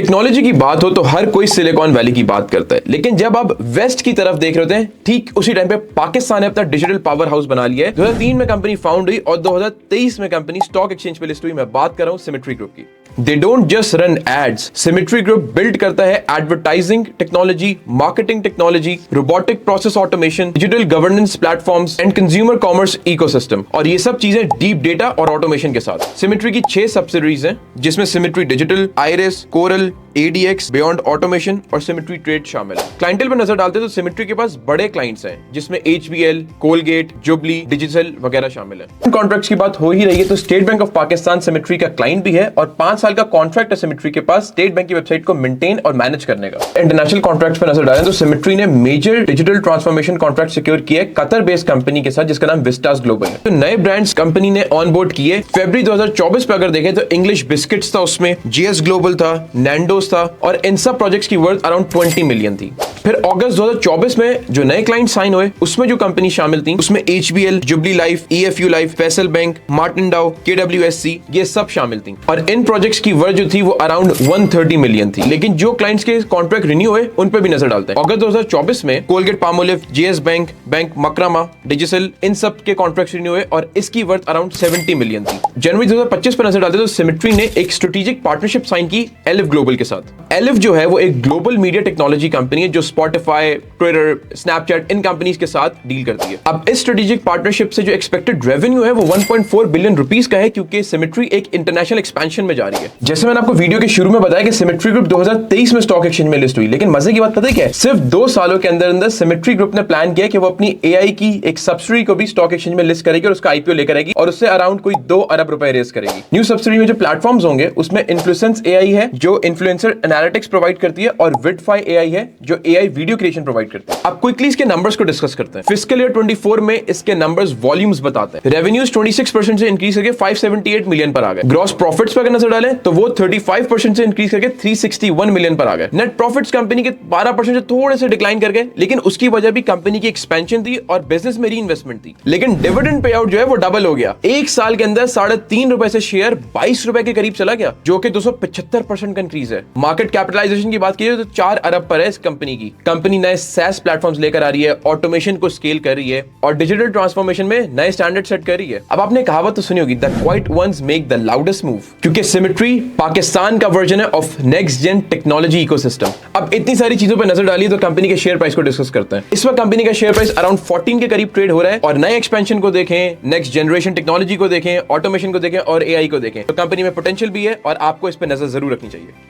Technology की बात हो तो हर कोई सिलिकॉन वैली की बात करता है, लेकिन जब आप वेस्ट की तरफ देख रहे होते हैं, ठीक उसी टाइम पे पाकिस्तान ने अपना डिजिटल पावर हाउस बना लिया है। 2003 में कंपनी फाउंड हुई और 2023 में कंपनी स्टॉक एक्सचेंज पे लिस्ट हुई। मैं बात कर रहा हूं सिमेट्री ग्रुप की। They don't just run ads. Symmetry Group build करता है advertising technology, marketing technology, robotic process automation, digital governance platforms and consumer commerce ecosystem। और ये सब चीजें deep data और automation के साथ। Symmetry की 6 subsidiaries हैं, जिसमें Symmetry Digital, Iris, Coral, ADX, Beyond Automation और Symmetry Trade शामिल है। क्लाइंटेल पर नजर डालते हैं तो Symmetry के पास बड़े क्लाइंट्स हैं, जिसमें HBL, Colgate, Jubilee, Digicel वगैरह शामिल है। कॉन्ट्रैक्ट्स की बात हो ही रही है तो state bank of Pakistan Symmetry का क्लाइंट भी है और 5 साल का कॉन्ट्रैक्ट है Symmetry के पास स्टेट बैंक की वेबसाइट को मेंटेन और मैनेज करने का। इंटरनेशनल कॉन्ट्रैक्ट्स पर नजर डालें तो Symmetry ने major digital transformation contract secure किए कतर बेस्ड कंपनी के साथ, जिसका नाम विस्टास ग्लोबल है। तो नए ब्रांड्स कंपनी ने ऑनबोर्ड किए। फरवरी 2024 पे अगर देखें तो इंग्लिश बिस्किट्स था, उसमें GS ग्लोबल था, नैंडोस था और इन सब प्रोजेक्ट्स की वर्थ अराउंड 20 मिलियन थी। फिर अगस्त 2024 में जो नए क्लाइंट साइन हुए उसमें जो कंपनी शामिल थी उसमें HBL, jubilee life, EFU life, Faisal bank, Martin डाउ, KWSC ये सब शामिल थी और इन प्रोजेक्ट्स की वर्थ जो थी वो अराउंड 130 मिलियन थी। लेकिन जो क्लाइंट्स के कॉन्ट्रैक्ट रिन्यू हुए उन पे भी नजर डालते हैं। अगस्त 2024 में Colgate Palmolive, JS bank, bank मकरमा, डिजिटल इन सब के कॉन्ट्रैक्ट रिन्यू हुए और इसकी वर्थ अराउंड 70 मिलियन थी। जनवरी 2025 पर नजर डालते तो Symmetry ने एक स्ट्रेटेजिक पार्टनरशिप साइन की एलिफ ग्लोबल के साथ। एलिफ जो है वो एक ग्लोबल मीडिया टेक्नोलॉजी कंपनी है जो स्पॉटिफाई, ट्विटर, स्नैपचैट इन कंपनीज के साथ डील करती है। अब इस स्ट्रेटेजिक पार्टनरशिप से जो एक्सपेक्टेड रेवेन्यू है वो 1.4 बिलियन रुपीस का है, क्योंकि Symmetry एक इंटरनेशनल एक्सपेंशन में जा रही है। जैसे मैंने आपको वीडियो के शुरू में बताया कि Symmetry ग्रुप 2023 में स्टॉक एक्सचेंज में लिस्ट हुई, लेकिन मजे की बात पता है क्या है? सिर्फ 2 सालों के अंदर अंदर Symmetry ग्रुप ने प्लान किया कि वो अपनी AI की एक सब्सिडी को भी स्टॉक एक्सचेंज में लिस्ट करेगी और उसका IPO लेकर आएगी और उससे अराउंड कोई 2 अरब रुपए रेज करेगी। न्यू सब्सिडी में जो प्लेटफॉर्म्स होंगे उसमें इन्फ्लुएंस AI है जो इन्फ्लुएंसर एनालिटिक्स प्रोवाइड करती है और विडफाई AI है जो AI वीडियो क्रिएशन प्रोवाइड करती है। अब क्विकली इसके नंबर्स को डिस्कस करते हैं। फिस्कल ईयर 24 में इसके नंबर्स वॉल्यूम्स बताते हैं। रेवेन्यूज 26% से इंक्रीज करके 578 मिलियन पर आ गए। ग्रॉस प्रॉफिट्स पर अगर नजर डालें तो वो 35% से इंक्रीज करके 361 मिलियन पर आ गए। नेट प्रॉफिट्स कंपनी के 12% से थोड़े से डिक्लाइन कर गए, लेकिन उसकी वजह भी कंपनी की एक्सपेंशन थी और बिजनेस में री इन्वेस्टमेंट थी। लेकिन डिविडेंड पे आउट जो है वो डबल हो गया। एक साल के अंदर 3.5 रुपए से शेयर 22 रुपए के करीब चला गया, जो कि 275% का इंक्रीज है। मार्केट कैपिटलाइजेशन की बात की तो 4 अरब पर है इस कंपनी की। कंपनी नए SaaS प्लेटफॉर्म्स लेकर आ रही है, ऑटोमेशन को स्केल कर रही है और डिजिटल ट्रांसफॉर्मेशन में नए स्टैंडर्ड सेट कर रही है। अब आपने कहावत तो सुनी होगी, the quiet ones make the loudest move, क्योंकि Symmetry पाकिस्तान का वर्जन है of next gen technology ecosystem. अब इतनी सारी चीजों पर नजर डालिए तो कंपनी के शेयर प्राइस को डिस्कस करते हैं। इस वक्त कंपनी का शेयर प्राइस अराउंड 14 के करीब ट्रेड हो रहा है और नए एक्सपेंशन को देखें, नेक्स्ट जनरेशन टेक्नोलॉजी को देखें, ऑटोमेशन को देखें और AI को देखें तो कंपनी में पोटेंशियल भी है और आपको इस पर नजर जरूर रखनी चाहिए।